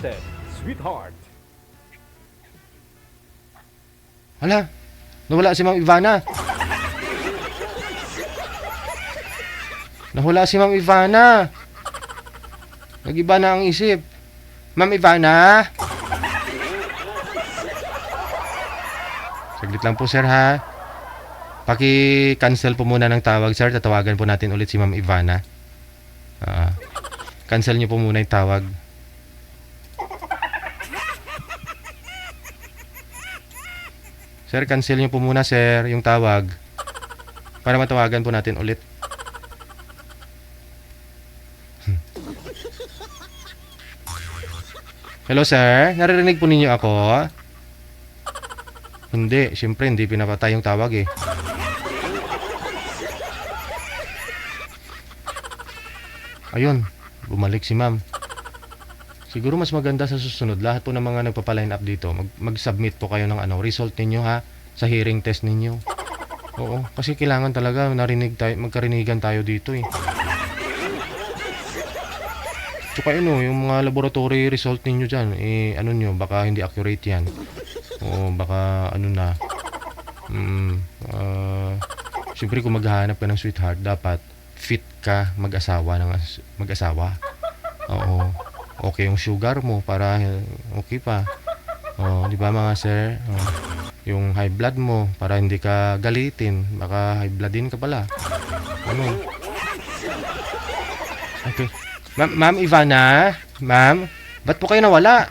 presented, Sweetheart. Hala, nawala si Ma'am Ivana. Nawala si Ma'am Ivana. Nag-iba na ang isip. Ma'am Ivana? Saglit lang po, sir, ha? Paki-cancel po muna ng tawag, sir. Tatawagan po natin ulit si Ma'am Ivana. Cancel niyo po muna yung tawag. Sir, cancel niyo po muna, sir, yung tawag. Para matawagan po natin ulit. Hello, sir. Naririnig po ninyo ako? Hindi. Siyempre, hindi pinapatay yung tawag eh. Ayun. Bumalik si ma'am. Siguro mas maganda sa susunod. Lahat po ng mga nagpapaline up dito, mag-submit po kayo ng result ninyo, ha? Sa hearing test ninyo. Oo. Kasi kailangan talaga magkarinigan tayo dito eh. Tsaka yung mga laboratory result ninyo dyan, baka hindi accurate yan. O baka siyempre kung maghahanap ka ng sweetheart, dapat fit ka mag-asawa. Oo. Okay yung sugar mo para okay pa. Di ba mga sir? Yung high blood mo para hindi ka galitin, baka high blood din ka pala. Okay. Ma'am Ivana? Ma'am? Ba't po kayo nawala?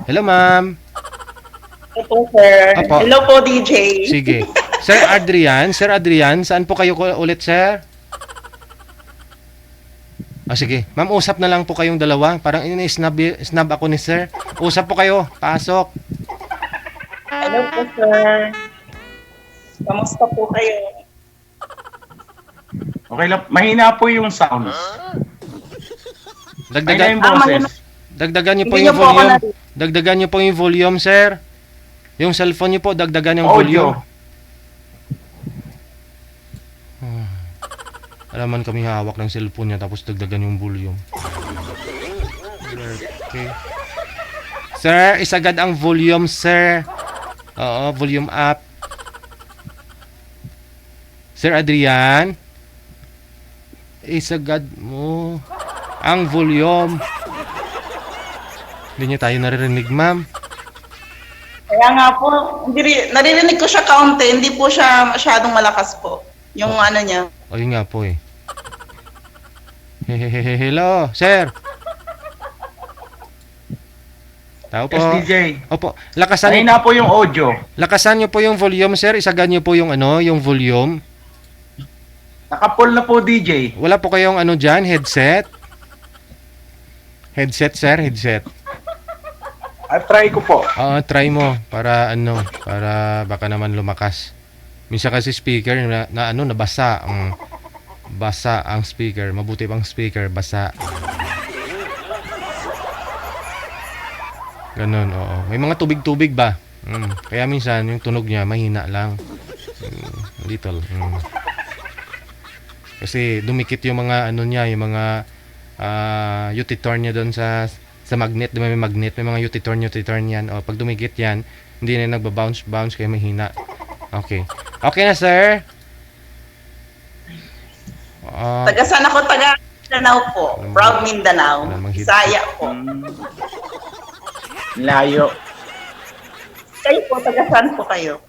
Hello, ma'am. Hello, sir. Apo. Hello po, DJ. Sige. Sir Adrian, saan po kayo ulit, sir? Sige. Ma'am, usap na lang po kayong dalawa. Parang snub ako ni sir. Usap po kayo. Pasok. Hello po, sir. Kamusta po kayo? Okay lang. Mahina po yung sound. Mahina yung Dagdagan, boses. dagdagan niyo po Hindi yung niyo po ako volume. Dagdagan niyo po yung volume, sir. Yung cellphone niyo po, dagdagan yung volume. Alaman kami hawak ng cellphone niya tapos dagdagan yung volume. Okay. Sir, isagad ang volume, sir. Oo, volume up. Sir Adrian, isagad mo ang volume. Hindi niya tayo naririnig, ma'am. Kaya nga po, naririnig ko siya kaunti, hindi po siya masyadong malakas po. Yung niya. O, yun nga po eh. Hello, sir. Tao po. Yes, DJ. Opo, lakasan niyo, Mahina po yung audio. lakasan niyo po yung volume, sir. Isagad niyo po yung yung volume. Naka-full na po, DJ. Wala po kayong dyan, headset? Headset, sir, headset. Try ko po. Oo, try mo para para baka naman lumakas. Minsan kasi speaker nabasa, basa ang speaker. Mabuti pang speaker, basa. Ganun, oo. May mga tubig-tubig ba? Kaya minsan yung tunog niya mahina lang. Little. Kasi dumikit yung mga yung mga utitorn niya doon sa magnet, may magnet, may mga utitorn yan. O pag dumikit yan, hindi na nagba-bounce kaya mahina. Okay. Okay na, sir. Taga saan ako? Taga Mindanao po. Proud Mindanao. Malamang hit. Bisaya po. Layo. Kayo po, taga saan po kayo?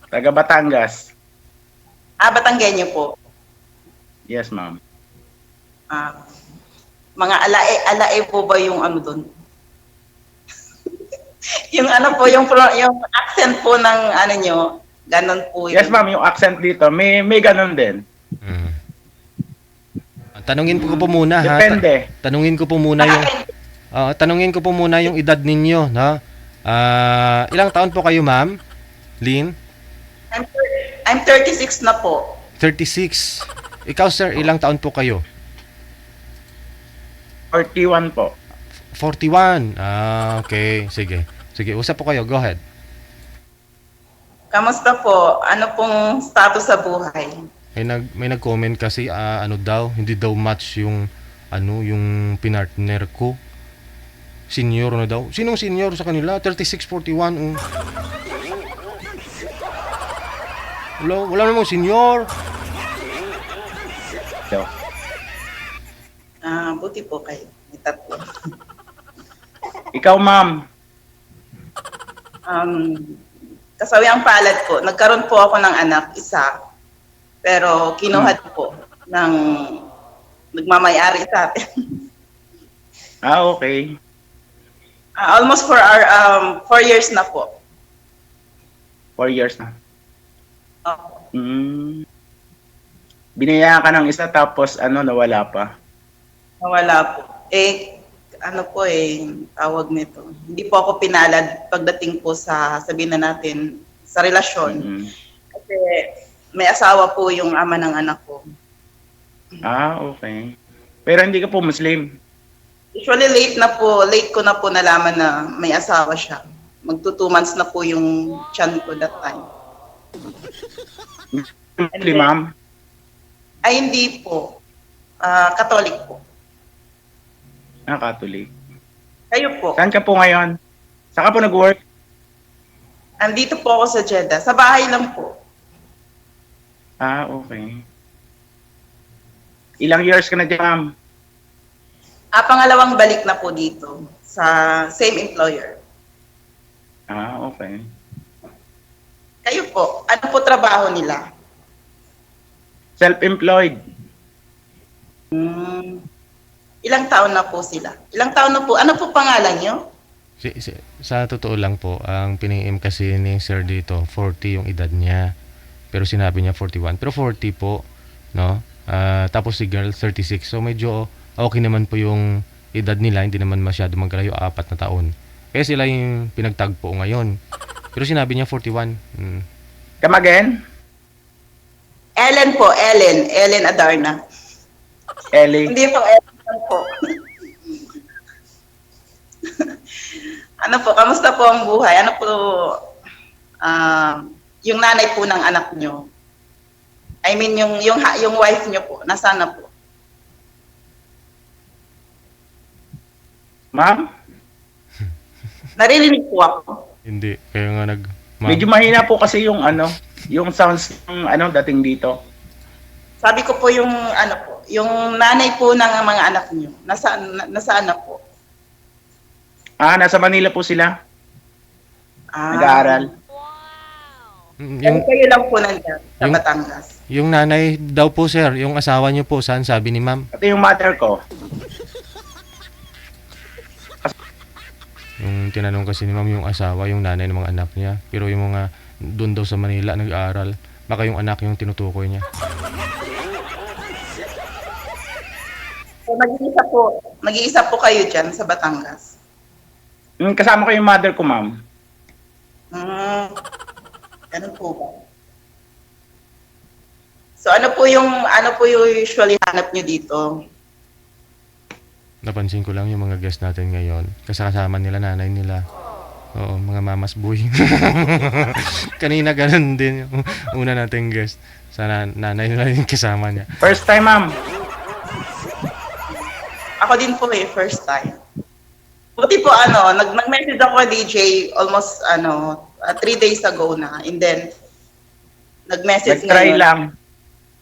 Taga Batangas. Batanggenyo po. Yes, ma'am. Mga alae po ba yung doon? yung po, yung accent po ng nyo, ganon po yun. Yes, ma'am. Yung accent dito, may ganun din. Tanungin ko po muna, ha? Depende. Tanungin ko po muna yung edad ninyo, no? Ilang taon po kayo, ma'am? Lynn? I'm 36 na po. 36. Ikaw, sir, ilang taon po kayo? 41 po. 41. Okay. Sige. Sige, usap po kayo. Go ahead. Kamusta po? Ano pong status sa buhay? May nag-comment kasi hindi daw match yung yung pinartner ko. Senior na daw. Sinong senior sa kanila? 3641. Wala namang senior. So, Buti po kayo. May tatlo. ikaw, ma'am. Kasawiang palad po. Nagkaroon po ako ng anak, isa. Pero kinuhat po ng nagmamayari sa atin. Okay. Almost 4 years na po. 4 years na. Opo. Binayaan ka ng isa tapos nawala pa. Nawala po. Tawag nito. Hindi po ako pinalad pagdating po sabihin na natin, sa relasyon. Mm. Kasi may asawa po yung ama ng anak ko. Okay. Pero hindi ka po Muslim. Usually late ko na po nalaman na may asawa siya. Magto 2 months na po yung tiyan ko that time. Muslim, ma'am. Ay, hindi po. Catholic po. Catholic. Kayo po. Saan ka po ngayon? Saan ka po nag-work? Andito po ako sa Jeddah. Sa bahay lang po. Okay. Ilang years ka na dyan, ma'am? Pangalawang balik na po dito sa same employer. Okay. Kayo po, ano po trabaho nila? Self-employed. Ilang taon na po sila? Ilang taon na po? Ano po pangalan nyo? Sa totoo lang po, ang piniim kasi ni Sir dito, 40 yung edad niya. Pero sinabi niya 41. Pero 40 po, no? Tapos si girl, 36. So medyo okay naman po yung edad nila. Hindi naman masyado magkalayo, 4 na taon. Kaya sila yung pinagtagpo ngayon. Pero sinabi niya 41. Come again? Ellen po, Ellen Adarna. Ellie. Hindi po, Ellen po. Ano po, kamusta po ang buhay? Ano po, yung nanay po ng anak nyo? I mean, yung wife nyo po, nasaan na po? Ma'am? Naririnig po ako. Hindi. Kaya nga Medyo mahina po kasi yung sounds ng dating dito. Sabi ko po yung yung nanay po ng mga anak nyo, nasaan na po? Nasa Manila po sila. Nag-aaral. Kayo lang po nandiyan sa Batangas. Yung nanay daw po, sir, yung asawa niyo po, saan sabi ni ma'am? Ito yung mother ko. Yung tinanong kasi ni ma'am yung asawa, yung nanay ng mga anak niya. Pero yung mga doon daw sa Manila nag-aaral, baka yung anak yung tinutukoy niya. So, mag-iisa po kayo dyan sa Batangas. Kasama ko yung mother ko, ma'am. Ganun po ba? So ano po yung usually hanap nyo dito? Napansin ko lang yung mga guest natin ngayon. Kasama nila, nanay nila. Oo, mga mamas boy. Kanina ganun din yung una nating guest. Sana nanay nila yung kasama niya. First time, ma'am. Ako din po first time. Buti po nag-message ako kay DJ almost 3 days ago na. And then nag-message Nag-try ngayon. lang.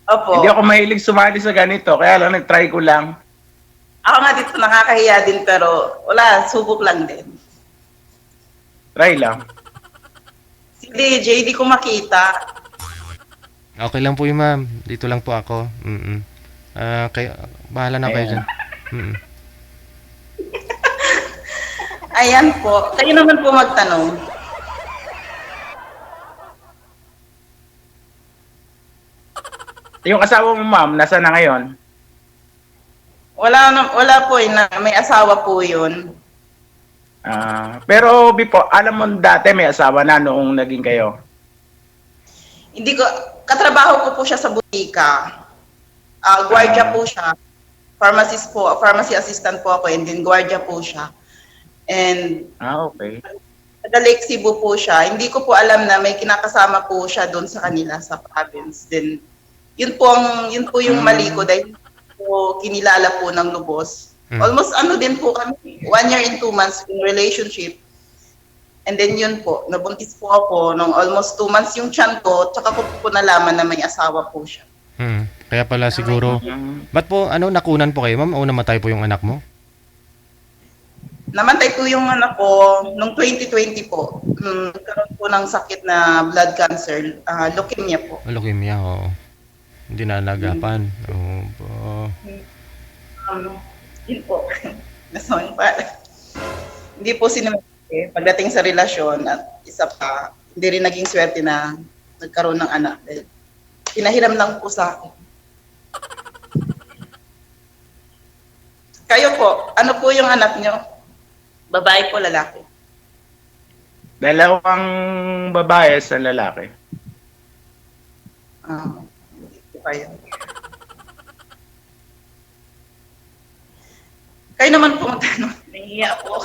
Opo. Hindi ako mahilig sumali sa ganito, kaya lang nag-try ko lang. Ako nga dito nakakahiya din pero wala, subok lang din. Try lang. Si DJ, di ko makita. Okay lang po yun, ma'am. Dito lang po ako. Kaya, bahala na kayo dyan. Ayan po. Kayo naman po magtanong. Yung asawa mo, ma'am, nasa na ngayon? Wala po may asawa po yun. Pero alam mo dati may asawa na noong naging kayo. Hindi ko, katrabaho ko po siya sa butika. Guardia po siya. Pharmacy assistant po ako and then guardia po siya. And Okay. sa Lake Cebu po siya. Hindi ko po alam na may kinakasama po siya doon sa kanila sa province. Then yun po yung mali ko dahil po kinilala po ng lubos. Mm. Almost din po kami, 1 year and 2 months in relationship. And then yun po, nabuntis po ako nung almost 2 months yung tiyan ko, tsaka ko po nalaman na may asawa po siya. Kaya pala siguro, ba't po, nakunan po kayo, ma'am? O namatay po yung anak mo? Namatay po yung anak ko nung 2020 po. Nagkaroon po ng sakit na blood cancer, leukemia po. Leukemia, oo. Hindi na nagapan. Oo po. Yun po. Nason pa. Hindi po sinimake pagdating sa relasyon at isa pa, hindi rin naging swerte na nagkaroon ng anak. Pinahiram lang po sa akin. Kayo po, ano po yung anak nyo? Babae po, lalaki? Dalawang babae sa lalaki. Hindi po kayo. Kayo naman po magtanong. Nahihiya po.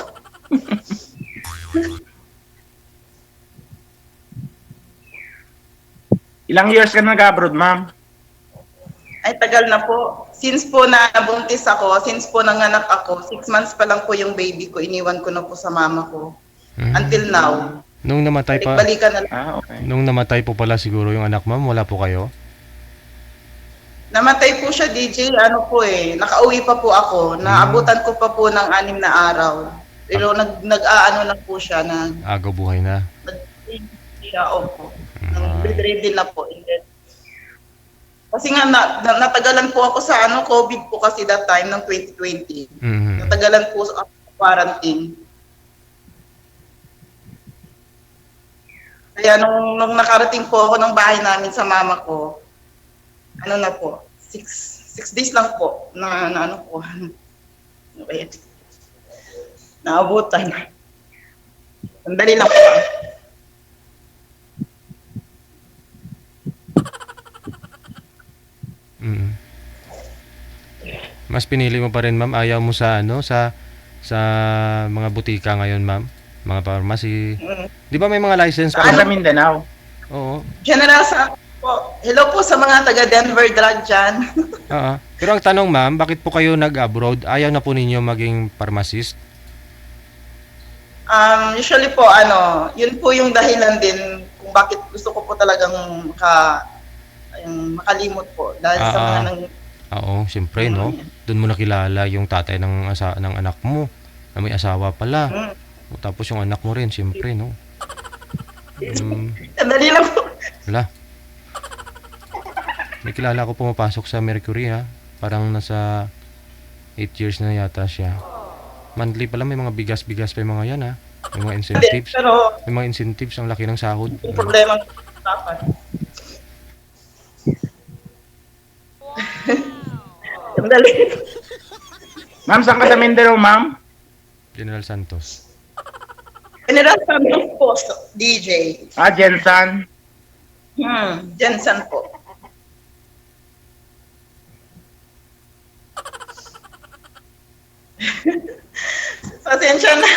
Ilang years ka nag-abroad, ma'am? Ay, tagal na po. Since po na nabuntis ako, since po nanganak ako, 6 months pa lang po yung baby ko, iniwan ko na po sa mama ko. Until now. Nung namatay pa, Balik-balikan na lang. Okay. nung namatay po pala siguro yung anak, ma'am, wala po kayo? Namatay po siya, DJ, nakauwi pa po ako. Naabutan ko pa po ng 6 na araw. Pero nag-aano na po siya, Agaw buhay na. opo. Bedridden na po. Kasi nga, natagalan po ako sa COVID po kasi that time, ng 2020. Natagalan po sa quarantine. Kaya nung nakarating po ako ng bahay namin sa mama ko, na po, 6 days lang po na naabutan. Sandali lang po. Mas pinili mo pa rin, ma'am, ayaw mo sa sa mga butika ngayon, ma'am, mga pharmacy. Di ba may mga license pa? Saan sa Mindanao? Oo. General sa po. Hello po sa mga taga Denver drug dyan. Oo. Pero ang tanong, ma'am, bakit po kayo nag-abroad? Ayaw na po ninyo maging pharmacist? Usually po, yun po yung dahilan din kung bakit gusto ko po talagang makalimot po. Dahil sa mga Oo, siyempre, no? Doon mo nakilala yung tatay ng anak mo na may asawa pala. O, tapos yung anak mo rin, siyempre, no? Sandali lang po. Wala. May kilala ko pumapasok sa Mercury, ha? Parang nasa 8 years na yata siya. Monthly pala, may mga bigas-bigas pa yung mga yan, ha? May mga incentives. Pero, May mga incentives, ang laki ng sahod. yung problema dapat. Sandali. Ma'am, saan ka sa Mindanao, ma'am? General Santos. General Santos po, DJ. Jensen. Jensen po. Pasensya na.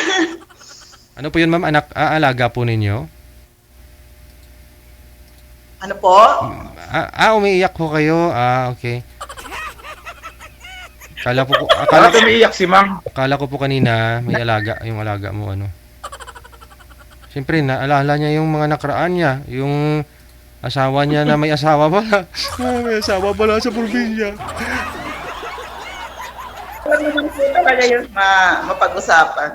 Ano po yun, ma'am? Alaga po ninyo? Ano po? Umiiyak po kayo. Okay. Akala Bakit umiiyak si ma'am? ko po kanina may alaga, yung alaga mo Siyempre, naalala niya yung mga nakaraan niya, yung asawa niya na may asawa pala. May asawa pala sa probinsya. Ano naman po talaga yung mapag-usapan.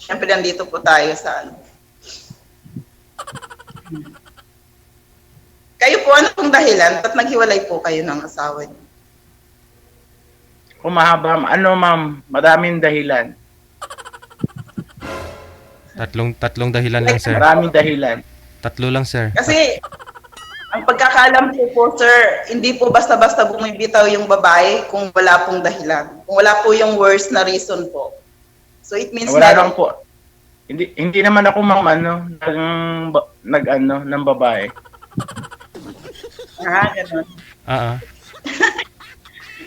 Siyempre, nandito po tayo sa Kayo po, ano pong dahilan? Ba't naghiwalay po kayo ng asawa niyo? Mahaba, ma'am? Maraming dahilan. Tatlong dahilan lang, sir. Maraming dahilan. Tatlo lang, sir. Kasi, ang pagkakalam po, sir, hindi po basta-basta bumibitaw yung babae kung wala pong dahilan. Kung wala po yung worst na reason po. So, it means Wala lang po. Hindi naman ako, ma'am, ng babae. Ganun.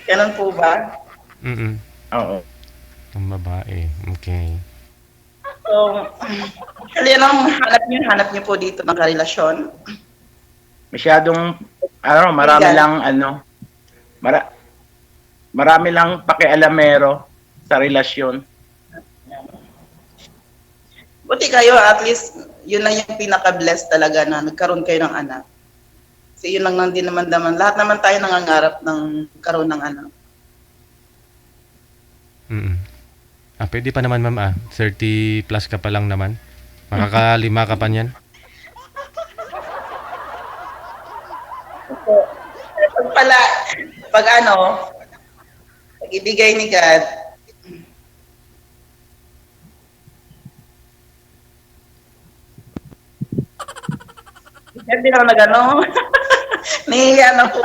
Ganun po ba? Oo. Ang babae. Okay. So, actually, anong hanap niyo po dito ng karelasyon? Masyadong, marami Legal. lang, Marami lang pakialamero sa relasyon. Buti kayo, at least, yun lang yung pinaka-blessed talaga na nagkaroon kayo ng anak. Kasi yun lang din naman naman. Lahat naman tayo nangangarap ng karoon ng anak. Mm. Pwede pa naman ma'am 30 plus ka pa lang naman. Makakalima ka pa niyan. Pag pala, pag pag ibigay ni God, hindi lang nag nahihiya na po.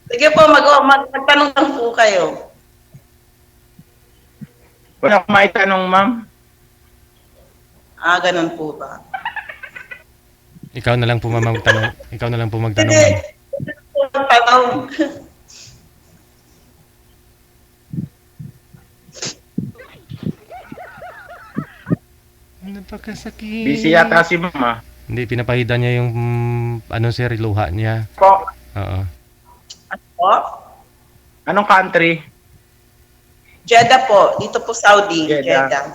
Sige po, magtanong lang po kayo. Wala akong maitanong, ma'am. Ganun po ba? Ikaw na lang po ma'am magtanong. Ikaw na lang po magtanong Hindi. ma'am. Tanong. Napakasakit. Busy yata si mama. Hindi, pinapahida niya yung sir, luha niya. Po, Oo. Po? anong country? Jeddah po. Dito po Saudi. Jeddah. Jeddah.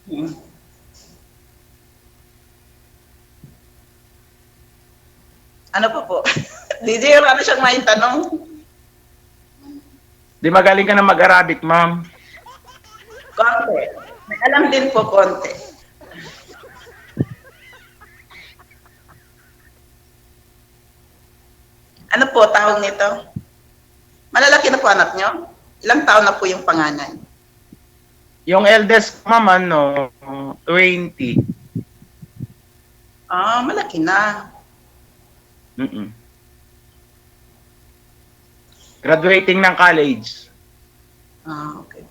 Hmm. Ano po? DJ, wala na siyang may tanong. Di magaling ka na mag-Arabic, ma'am. Konti. May alam din po konti. Ano po tawag nito? Malalaki na po anak nyo? Ilang taon na po yung panganay? Yung eldest, ma'am, 20. Malaki na. Mm-mm. Graduating ng college. Okay.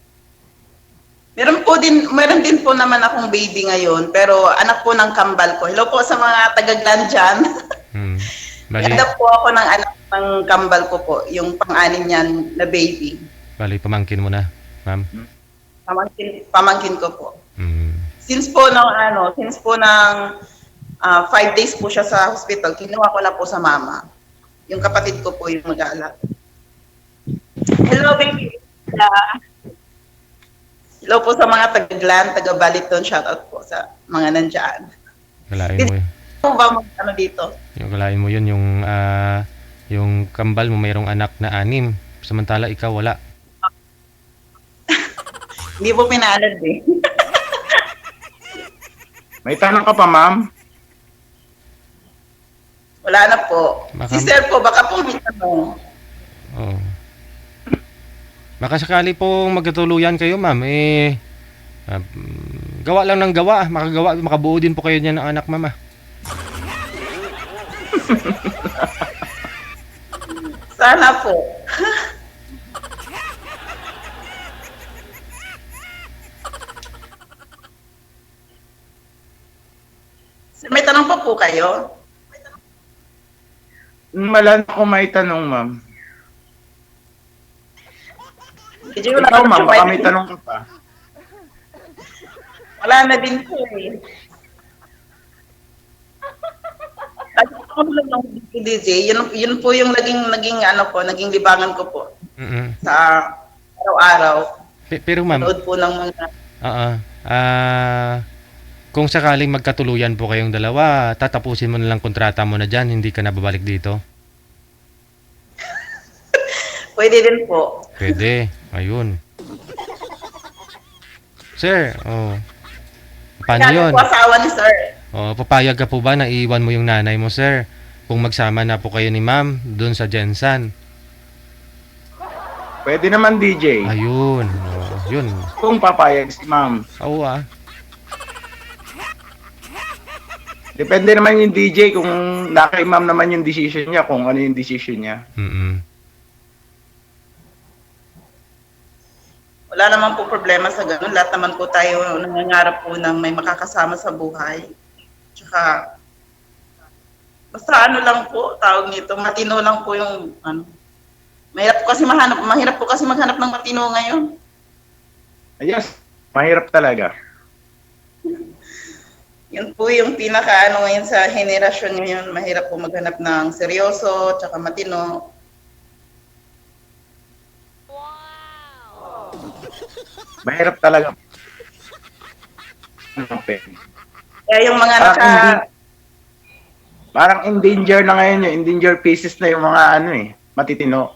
Meron din po naman akong baby ngayon, pero anak po ng kambal ko. Hello po sa mga taga-Glan dyan. Bali, Ganda po ako ng anak ng kambal ko po, yung pang-anim niyan na baby. pamangkin mo na, ma'am. Pamangkin ko po. Mm. Since po ng 5 days po siya sa hospital, kinuha ko na po sa mama. Yung kapatid ko po yung mag-aalala. Hello, baby. Hello po sa mga taga-Glan, taga-Baliton. Shoutout po sa mga nandyan. Kalain mo yun. Ano ba dito? Yung kalain mo yun, yung kambal mo mayroong anak na 6. Samantala ikaw wala. Hindi po pinalad eh. May tanong ka pa, ma'am? Wala na po. Baka- Sister po, baka po may tanong. Oo. Baka sakali pong magkatuluyan kayo, ma'am, gawa lang ng gawa. Makabuo din po kayo niyan ng anak, mama. Sana po. May tanong pa po kayo? Wala na ako may tanong, ma'am. Medyo wala Ikaw, na ma'am, po baka may tanong ka pa. Wala na din po eh. Ako lang ng DJ, yun po yung naging libangan ko po Mm-mm. sa araw-araw. Pero ma'am, Nood po ng mga kung sakaling magkatuluyan po kayong dalawa, tatapusin mo na lang kontrata mo na dyan, hindi ka na babalik dito. pwede din po. Pwede. Ayun. Sir, paano Kaya yun? po asawa ni sir. Papayag ka po ba na iwan mo yung nanay mo, sir? Kung magsama na po kayo ni ma'am doon sa Jensan. Pwede naman, DJ. Ayun. Yun. Kung papayag si ma'am. Oo Depende naman yung DJ kung nakay ma'am naman yung decision niya, kung ano yung decision niya. Mm-mm. Wala naman po problema sa ganun. Lahat naman po tayo nangangarap po ng may makakasama sa buhay. Tsaka, basta lang po, tawag nito, matino lang po yung, mahirap po kasi maghanap ng matino ngayon. Yes, mahirap talaga. Yun po yung pinaka ngayon sa henerasyon ngayon, mahirap po maghanap ng seryoso, tsaka matino. Mahirap talaga. Kaya yung mga Parang endanger na ngayon yung endanger pieces na yung mga ano matitino.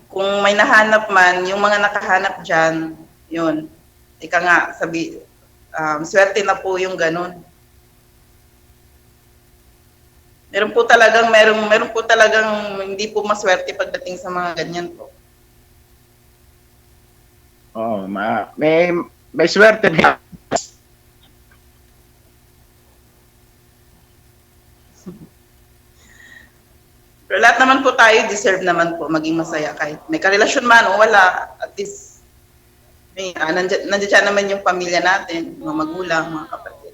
Kung may nahanap man, yung mga nakahanap dyan, yun. Ika nga, swerte na po yung ganun. Meron po talagang hindi po maswerte pagdating sa mga ganyan po. Oo, may swerte din. Pero lahat naman po tayo, deserve naman po maging masaya kahit may karelasyon man o wala. At least, nandiyan naman yung pamilya natin, mga magulang, mga kapatid.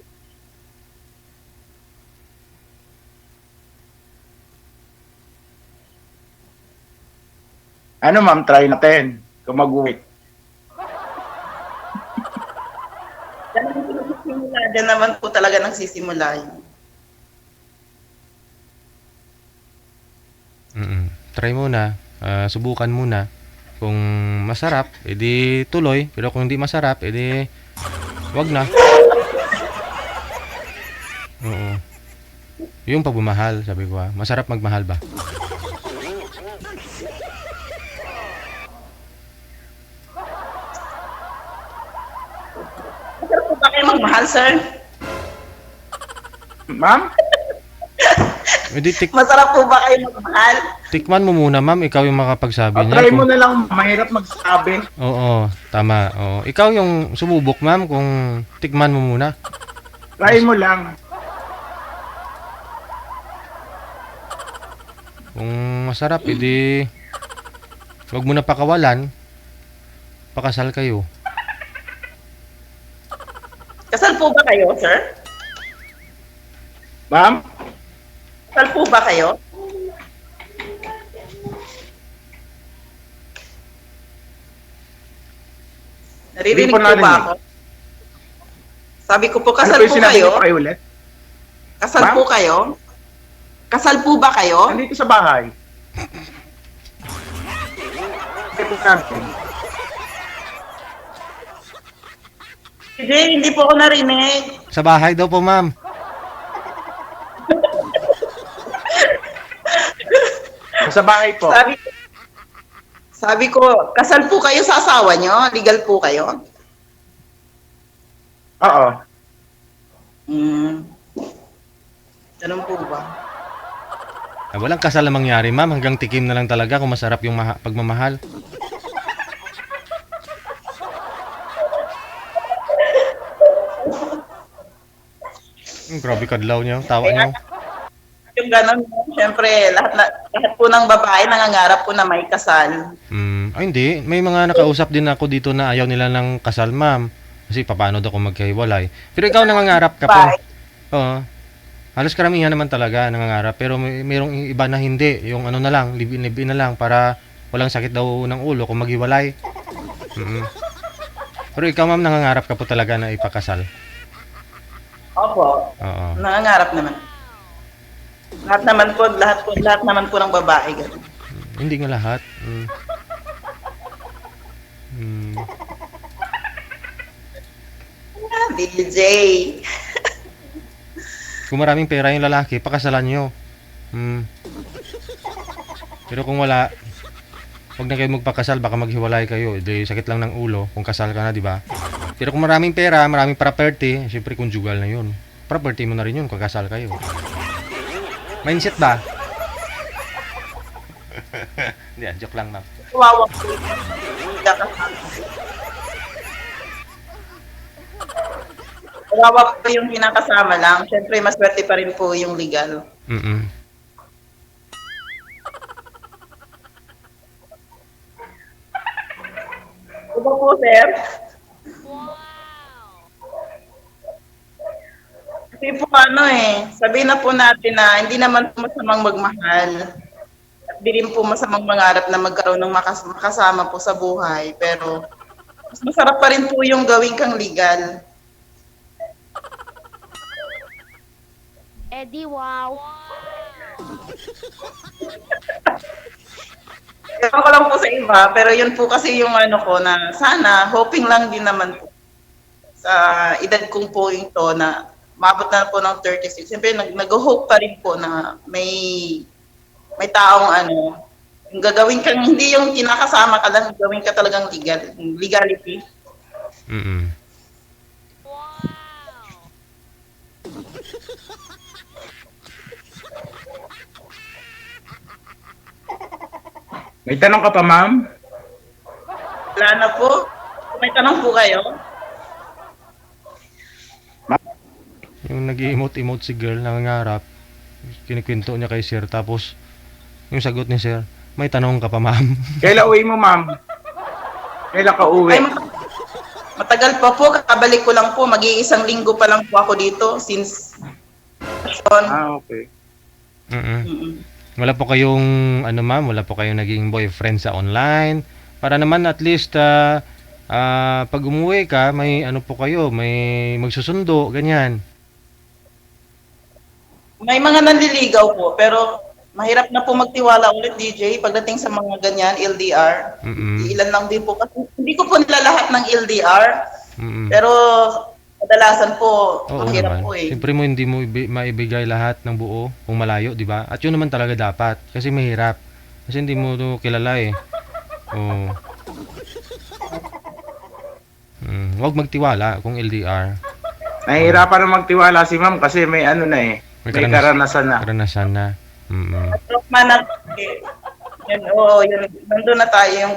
Ano ma'am, try natin kung mag-uwi. Diyan naman po talaga nagsisimula yun. Try muna, subukan muna. Kung masarap, edi tuloy. Pero kung hindi masarap, edi wag na. Oo. Yung pagmamahal, sabi ko masarap magmahal ba? Masarap po ba kayo magmahal, sir? Ma'am? Edi Masarap po ba kayo magmahal? tikman mo muna, ma'am. Ikaw yung makapagsabi niya. Try mo na lang, mahirap magsabi. Oo, tama. Oo. Ikaw yung sumubok, ma'am, kung tikman mo muna. Try mo lang. Kung masarap, edi wag mo na pakawalan. Pakasal kayo. Kasal po ba kayo, sir? Ma'am? Kasal po ba kayo? Naririnig Hindi po po ba narinig. ako? Sabi ko po, Ano kasal po yung po sinabi kayo? niyo pa kayo ulit? Kasal Ma'am? po kayo? Kasal po ba kayo? Nandito sa bahay. Hindi po namin. Hindi po ako narinig. Sa bahay daw po, ma'am. Sa bahay po. Sabi ko, kasal po kayo sa asawa nyo? Legal po kayo? Oo. Ganun po ba? Walang kasal na mangyari, ma'am. Hanggang tikim na lang talaga kung masarap yung pagmamahal. Grabe kadlaw niya. Tawa niya. Yung ganun, syempre, lahat po ng babae nangangarap po na may kasal. Ay, hindi. May mga nakausap din ako dito na ayaw nila ng kasal, ma'am. Kasi paano daw kung magkahiwalay. Pero ikaw nangangarap ka po. Bye. Oo. Halos karamihan naman talaga nangangarap. Pero mayroong iba na hindi. Yung ano na lang, live-in na lang para walang sakit daw ng ulo kung maghiwalay. Pero ikaw, ma'am, nangangarap ka po talaga na ipakasal. Opo, Oo. nangangarap naman. Lahat naman po ng babae. Ganun. Hindi nga lahat. DJ. Kung maraming pera yung lalaki, pakasalan nyo. Pero kung wala, huwag na kayo magpakasal, baka maghiwalay kayo. Di sakit lang ng ulo kung kasal ka na, di ba? Pero kung maraming pera, maraming property, syempre conjugal na yun. Property mo na rin yun kung kasal kayo. Mindset ba? Hindi, joke lang, ma'am. Kawawa po. Kawawa po yung kinakasama lang. Siyempre, maswerte pa rin po yung legal. Diba po, sir? Kasi po sabihin na po natin na hindi naman po masamang magmahal. At di rin po masamang mangarap na magkaroon ng makasama po sa buhay. Pero mas masarap pa rin po yung gawin kang legal. Eddie, wow. Ewan ko lang po sa iba, pero yun po kasi yung ano ko na sana, hoping lang din naman po sa edad kong po ito na mabot na po ng 36. Siyempre, nag-hope pa rin po na may taong ano, yung gagawin kang, hindi yung kinakasama ka lang, gawin ka talagang legality. Mm. May tanong ka pa, ma'am? Wala na po. Kung may tanong po kayo. Yung nag-emote-emote si girl, nangangarap, kinikwento niya kay sir, tapos yung sagot ni sir, may tanong ka pa ma'am. Kailan uwi mo, ma'am? Kailan ka uwi? Ay, matagal pa po. Kakabalik ko lang po. Mag-iisang linggo pa lang po ako dito since Okay. Mm-mm. Mm-mm. Wala po kayong, ano ma'am, wala po kayong naging boyfriend sa online, para naman at least, pag umuwi ka, may ano po kayo, may magsusundo, ganyan. May mga nanliligaw po, pero mahirap na po magtiwala ulit, DJ, pagdating sa mga ganyan, LDR. Mm-mm. Ilan lang din po. Kasi hindi ko po nila lahat ng LDR, Mm-mm. pero kadalasan po, Oo mahirap naman. po eh. Siyempre mo hindi mo maibigay lahat ng buo kung malayo, 'di ba? At 'yun naman talaga dapat kasi mahirap. Kasi hindi mo 'to kilala eh. Oo. Huwag magtiwala kung LDR. Nahihirapan na magtiwala si ma'am kasi may ano na eh. May karanasan na. Karanasan na. Trauma na, eh, yun, yun, nandun na tayo yung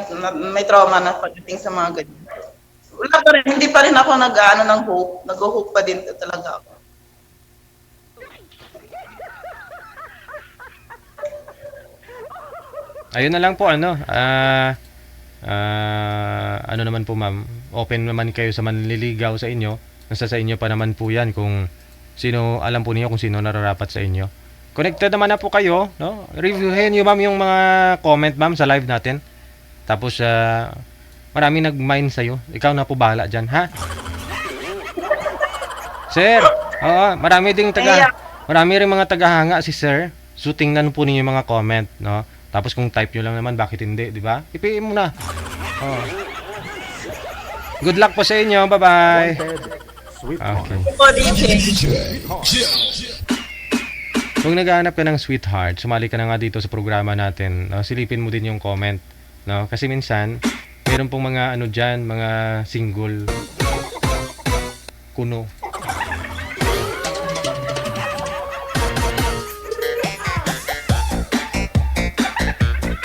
may trauma na pagdating sa mga ganyan. Wala pa rin, hindi pa rin ako nag-ano ng hope. Nag-hope pa din talaga ako. Ayun na lang po ano. Ano naman po ma'am, open naman kayo sa manliligaw sa inyo. Nasa sa inyo pa naman po 'yan kung sino, alam po niyo kung sino nararapat sa inyo. Connected naman na po kayo, no? Reviewin niyo ma'am yung mga comment ma'am sa live natin. Tapos marami nag-mind sa'yo. Ikaw na po bahala dyan, ha? Sir, oo, marami rin mga tagahanga si sir. So, tingnan po ninyo yung mga comment, no? Tapos kung type nyo lang naman, bakit hindi, di ba? Ipiin mo na. Oo. Good luck po sa inyo. Bye-bye. Okay. Po, DJ. Kung naghahanap ka ng sweetheart, sumali ka na nga dito sa programa natin. No? Silipin mo din yung comment, no? Kasi minsan, meron pong mga ano dyan, mga single kuno.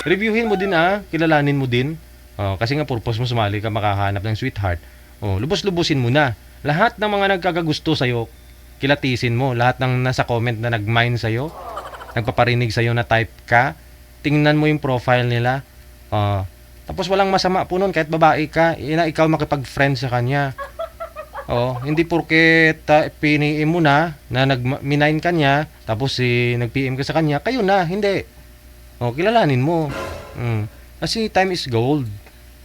Reviewin mo din kilalanin mo din. Kasi nga purpose mo sumali ka makahanap ng sweetheart. Lubos-lubusin mo na. Lahat ng mga nagkakagusto sa'yo, kilatisin mo. Lahat ng nasa comment na nag-mind sa'yo, nagpaparinig sa'yo na type ka, tingnan mo yung profile nila. Tapos walang masama po nun kahit babae ka, ikaw makipag-friend sa kanya. Hindi porket piniin mo na nag-minine ka niya, tapos nag-PM ka sa kanya, kayo na, hindi. Kilalanin mo. Kasi time is gold.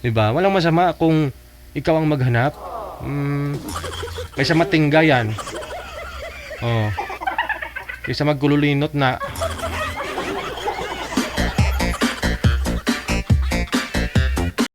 Diba? Walang masama kung ikaw ang maghanap. Kaysa matingga yan. Kaysa magkululinot na.